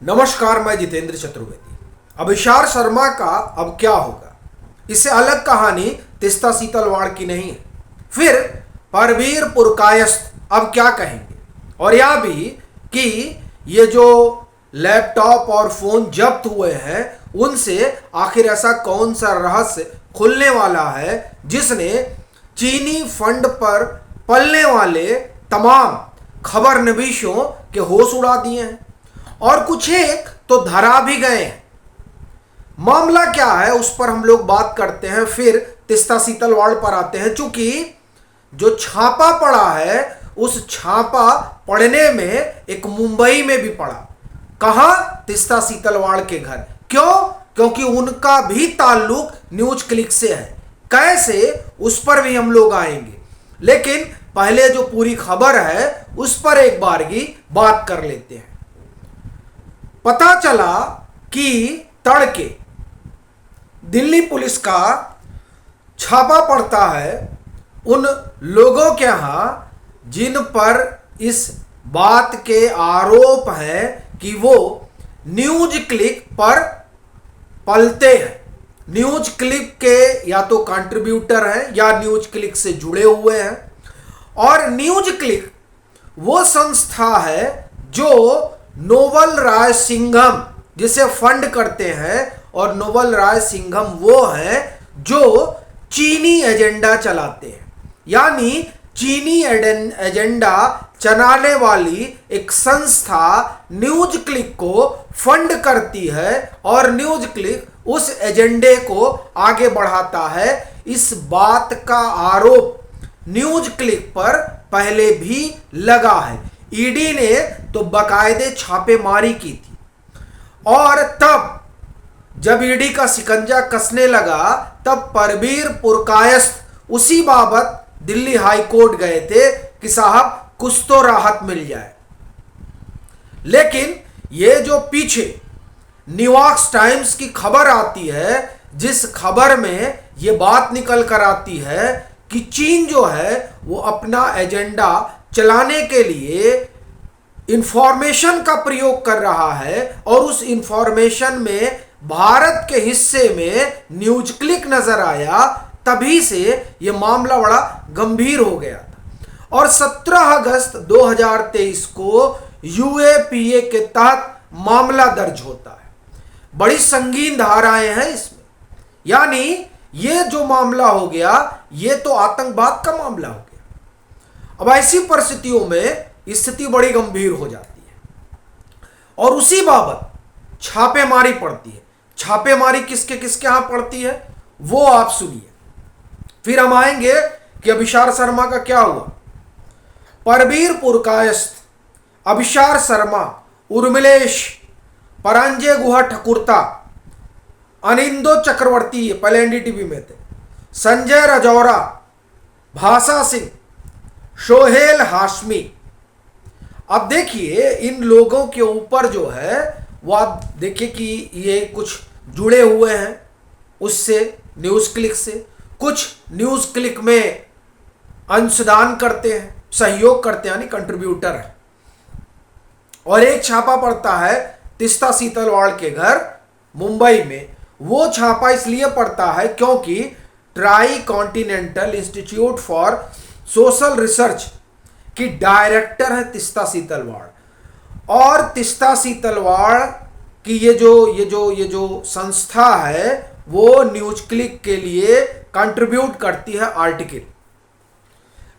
नमस्कार, मैं जितेंद्र चतुर्वेदी। अभिशार शर्मा का अब क्या होगा, इससे अलग कहानी तीस्ता सीतलवाड़ की नहीं है। फिर परवीर पुरकायस्थ अब क्या कहेंगे, और यह भी कि ये जो लैपटॉप और फोन जब्त हुए हैं उनसे आखिर ऐसा कौन सा रहस्य खुलने वाला है जिसने चीनी फंड पर पलने वाले तमाम खबर नवीशों के होश उड़ा दिए हैं, और कुछ एक तो धरा भी गए हैं। मामला क्या है उस पर हम लोग बात करते हैं, फिर तीस्ता सीतलवाड़ पर आते हैं। चूंकि जो छापा पड़ा है उस छापा पड़ने में एक मुंबई में भी पड़ा। कहां? तीस्ता सीतलवाड़ के घर। क्यों? क्योंकि उनका भी ताल्लुक न्यूज क्लिक से है। कैसे, उस पर भी हम लोग आएंगे, लेकिन पहले जो पूरी खबर है उस पर एक बार की बात कर लेते हैं। पता चला कि तड़के दिल्ली पुलिस का छापा पड़ता है उन लोगों के यहां जिन पर इस बात के आरोप हैं कि वो न्यूज क्लिक पर पलते हैं। न्यूज क्लिक के या तो कंट्रीब्यूटर हैं या न्यूज क्लिक से जुड़े हुए हैं। और न्यूज क्लिक वो संस्था है जो नोबल राय सिंघम जिसे फंड करते हैं, और नोबल राय सिंघम वो हैं जो चीनी एजेंडा चलाते हैं। यानी चीनी एजेंडा चलाने वाली एक संस्था न्यूज क्लिक को फंड करती है और न्यूज क्लिक उस एजेंडे को आगे बढ़ाता है। इस बात का आरोप न्यूज क्लिक पर पहले भी लगा है। ईडी ने तो बाकायदे छापेमारी की थी, और तब जब ईडी का शिकंजा कसने लगा तब परवीर पुरकायस्थ उसी बाबत दिल्ली हाई कोर्ट गए थे कि साहब कुछ तो राहत मिल जाए। लेकिन ये जो पीछे न्यूयॉर्क टाइम्स की खबर आती है, जिस खबर में ये बात निकल कर आती है कि चीन जो है वो अपना एजेंडा चलाने के लिए इंफॉर्मेशन का प्रयोग कर रहा है, और उस इंफॉर्मेशन में भारत के हिस्से में न्यूज क्लिक नजर आया, तभी से यह मामला बड़ा गंभीर हो गया था। और 17 अगस्त 2023 को यूएपीए के तहत मामला दर्ज होता है। बड़ी संगीन धाराएं हैं इसमें। यानी ये जो मामला हो गया ये तो आतंकवाद का मामला हो गया। अब ऐसी परिस्थितियों में स्थिति बड़ी गंभीर हो जाती है, और उसी बाबत छापेमारी पड़ती है। छापेमारी किसके किसके यहां पड़ती है वो आप सुनिए, फिर हम आएंगे कि अभिशार शर्मा का क्या हुआ। परवीर पुरकायस्थ, अभिशार शर्मा, उर्मिलेश, परांजय गुहा ठकुरता, अनिंदो चक्रवर्ती, ये पहले एनडीटीवी में थे, संजय राजौरा, भाषा सिंह, सोहेल हाशमी। अब देखिए इन लोगों के ऊपर जो है वो आप देखिए कि ये कुछ जुड़े हुए हैं उससे, न्यूज क्लिक से, कुछ न्यूज क्लिक में अंशदान करते हैं, सहयोग करते हैं, यानी कंट्रीब्यूटर है। और एक छापा पड़ता है तीस्ता सीतलवाड़ के घर मुंबई में। वो छापा इसलिए पड़ता है क्योंकि try continental institute for social research की डायरेक्टर है तीस्ता सीतलवाड़, और तीस्ता सीतलवाड़ की ये जो संस्था है वो न्यूज क्लिक के लिए कंट्रीब्यूट करती है आर्टिकल।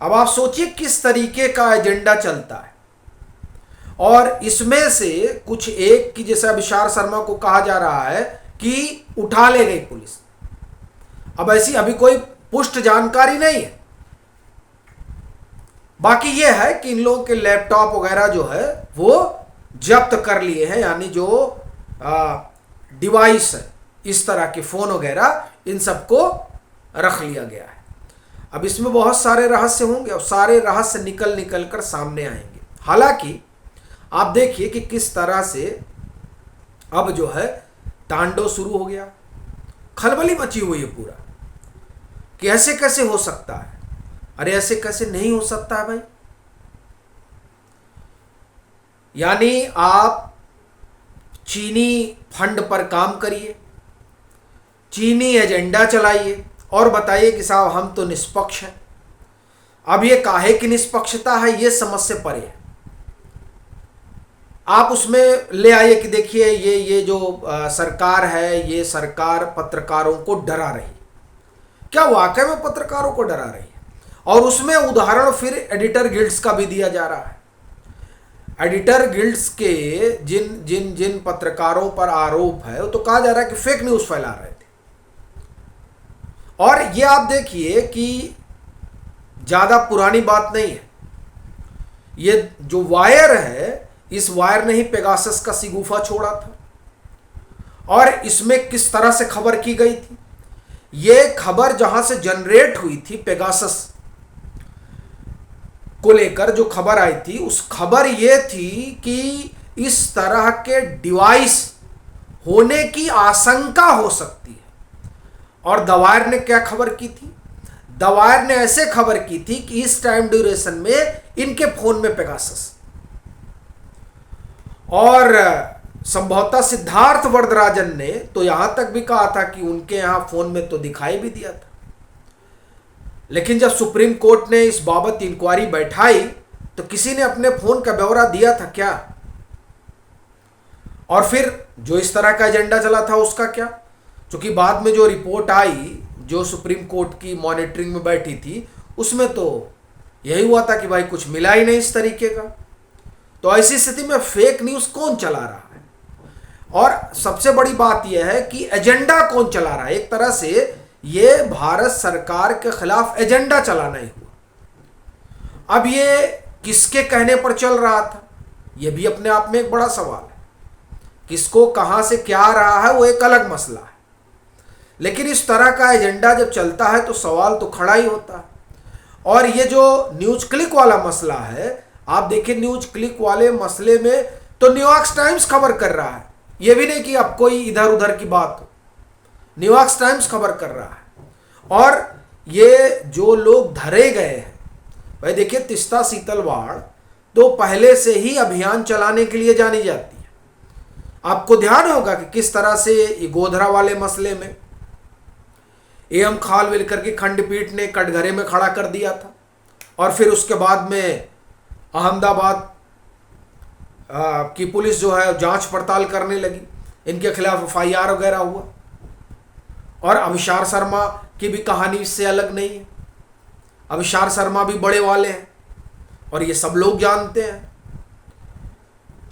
अब आप सोचिए किस तरीके का एजेंडा चलता है। और इसमें से कुछ एक की, जैसे अभिशार शर्मा को कहा जा रहा है कि उठा ले गई पुलिस। अब ऐसी अभी कोई पुष्ट जानकारी नहीं है। बाकी ये है कि इन लोगों के लैपटॉप वगैरह जो है वो जब्त कर लिए हैं, यानी जो डिवाइस है, इस तरह के फोन वगैरह, इन सबको रख लिया गया है। अब इसमें बहुत सारे रहस्य होंगे और सारे रहस्य निकल निकल कर सामने आएंगे। हालांकि आप देखिए कि किस तरह से अब जो है तांडव शुरू हो गया, खलबली मची हुई है पूरा, कि ऐसे कैसे हो सकता है। अरे ऐसे कैसे नहीं हो सकता है भाई। यानी आप चीनी फंड पर काम करिए, चीनी एजेंडा चलाइए और बताइए कि साहब हम तो निष्पक्ष हैं। अब ये काहे की निष्पक्षता है, ये समझ से परे है। आप उसमें ले आइए कि देखिए ये जो सरकार है, ये सरकार पत्रकारों को डरा रही है। क्या वाकई में पत्रकारों को डरा रही है? और उसमें उदाहरण फिर एडिटर गिल्ड्स का भी दिया जा रहा है। एडिटर गिल्ड्स के जिन जिन जिन पत्रकारों पर आरोप है, तो कहा जा रहा है कि फेक न्यूज फैला रहे थे। और ये आप देखिए कि ज्यादा पुरानी बात नहीं है। ये जो वायर है, इस वायर ने ही पेगासस का शिगुफा छोड़ा था। और इसमें किस तरह से खबर की गई थी? ये खबर जहां से जनरेट हुई थी, पेगासस को लेकर जो खबर आई थी, उस खबर ये थी कि इस तरह के डिवाइस होने की आशंका हो सकती है। और द वायर ने क्या खबर की थी? द वायर ने ऐसे खबर की थी कि इस टाइम ड्यूरेशन में इनके फोन में पेगासस, और संभवतः सिद्धार्थ वरदराजन ने तो यहां तक भी कहा था कि उनके यहां फोन में तो दिखाई भी दिया था। लेकिन जब सुप्रीम कोर्ट ने इस बाबत इंक्वायरी बैठाई, तो किसी ने अपने फोन का ब्यौरा दिया था क्या? और फिर जो इस तरह का एजेंडा चला था उसका क्या? क्योंकि बाद में जो रिपोर्ट आई, जो सुप्रीम कोर्ट की मॉनिटरिंग में बैठी थी, उसमें तो यही हुआ था कि भाई कुछ मिला ही नहीं इस तरीके का। तो ऐसी स्थिति में फेक न्यूज कौन चला रहा है? और सबसे बड़ी बात यह है कि एजेंडा कौन चला रहा है? एक तरह से ये भारत सरकार के खिलाफ एजेंडा चलाना ही हुआ। अब ये किसके कहने पर चल रहा था, यह भी अपने आप में एक बड़ा सवाल है। किसको कहां से क्या आ रहा है वो एक अलग मसला है, लेकिन इस तरह का एजेंडा जब चलता है तो सवाल तो खड़ा ही होता है। और ये जो न्यूज क्लिक वाला मसला है, आप देखिए न्यूज क्लिक वाले मसले में तो न्यूयॉर्क टाइम्स खबर कर रहा है, यह भी नहीं कि अब कोई इधर उधर की बात हो। न्यूयॉर्क टाइम्स खबर कर रहा है। और ये जो लोग धरे गए हैं, भाई देखिए तीस्ता सीतलवाड़ तो पहले से ही अभियान चलाने के लिए जानी जाती है। आपको ध्यान होगा कि किस तरह से गोधरा वाले मसले में एम खानविलकर की खंडपीठ ने कटघरे में खड़ा कर दिया था, और फिर उसके बाद में अहमदाबाद की पुलिस जो है जांच पड़ताल करने लगी, इनके खिलाफ एफआईआर वगैरह हुआ। और अभिसार शर्मा की भी कहानी इससे अलग नहीं है। अभिसार शर्मा भी बड़े वाले हैं और ये सब लोग जानते हैं।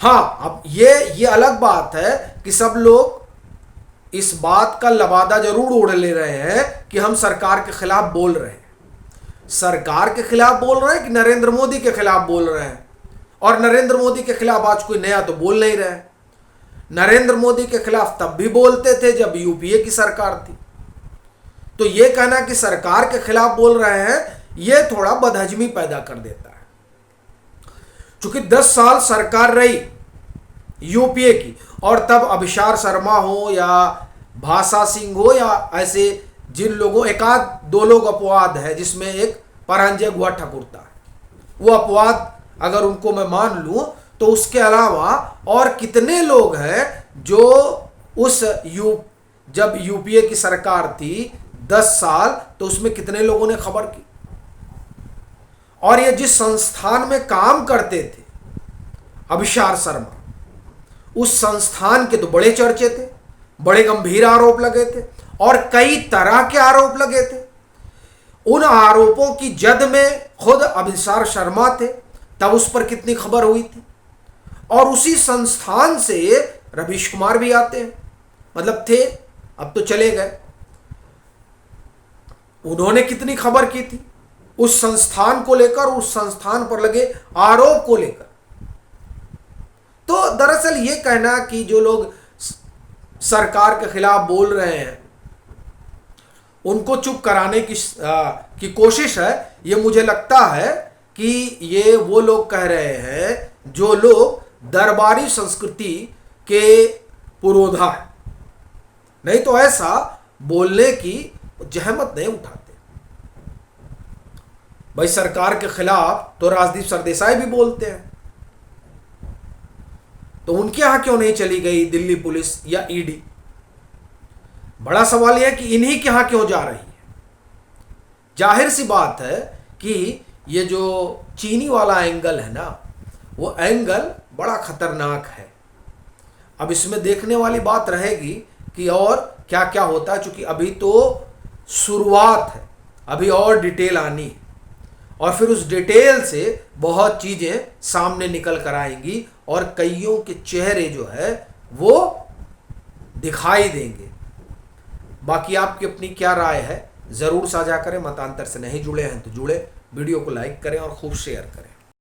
हाँ, अब ये अलग बात है कि सब लोग इस बात का लबादा जरूर उड़ ले रहे हैं कि हम सरकार के खिलाफ बोल रहे हैं। सरकार के खिलाफ बोल रहे हैं कि नरेंद्र मोदी के खिलाफ बोल रहे हैं? और नरेंद्र मोदी के खिलाफ आज कोई नया तो बोल नहीं रहे। नरेंद्र मोदी के खिलाफ तब भी बोलते थे जब यूपीए की सरकार थी। तो ये कहना कि सरकार के खिलाफ बोल रहे हैं, ये थोड़ा बदहजमी पैदा कर देता है। चूंकि 10 साल सरकार रही यूपीए की, और तब अभिसार शर्मा हो या भाषा सिंह हो या ऐसे जिन लोगों, एक आध दो लोग अपवाद है जिसमें एक परंजय गुहा ठकुरता है, वो अपवाद अगर उनको मैं मान लूं, तो उसके अलावा और कितने लोग हैं जो उस जब यूपीए की सरकार थी 10 साल, तो उसमें कितने लोगों ने खबर की। और ये जिस संस्थान में काम करते थे अभिसार शर्मा, उस संस्थान के तो बड़े चर्चे थे, बड़े गंभीर आरोप लगे थे और कई तरह के आरोप लगे थे। उन आरोपों की जद में खुद अभिसार शर्मा थे, तब उस पर कितनी खबर हुई थी। और उसी संस्थान से रवीश कुमार भी आते हैं, मतलब थे, अब तो चले गए। उन्होंने कितनी खबर की थी उस संस्थान को लेकर, उस संस्थान पर लगे आरोप को लेकर। तो दरअसल ये कहना कि जो लोग सरकार के खिलाफ बोल रहे हैं उनको चुप कराने की कोशिश है, ये मुझे लगता है कि ये वो लोग कह रहे हैं जो लोग दरबारी संस्कृति के पुरोधा है। नहीं तो ऐसा बोलने की जहमत नहीं उठाते। भाई सरकार के खिलाफ तो राजदीप सरदेसाई भी बोलते हैं, तो उनके यहां क्यों नहीं चली गई दिल्ली पुलिस या ईडी? बड़ा सवाल यह है कि इन्हीं के यहां क्यों जा रही है? जाहिर सी बात है कि ये जो चीनी वाला एंगल है ना, वो एंगल बड़ा खतरनाक है। अब इसमें देखने वाली बात रहेगी कि और क्या क्या होता है, क्योंकि अभी तो शुरुआत है, अभी और डिटेल आनी है और फिर उस डिटेल से बहुत चीजें सामने निकल कर आएंगी और कईयों के चेहरे जो है वो दिखाई देंगे। बाकी आपकी अपनी क्या राय है जरूर साझा करें। मतांतर से नहीं जुड़े हैं तो जुड़े, वीडियो को लाइक करें और खूब शेयर करें।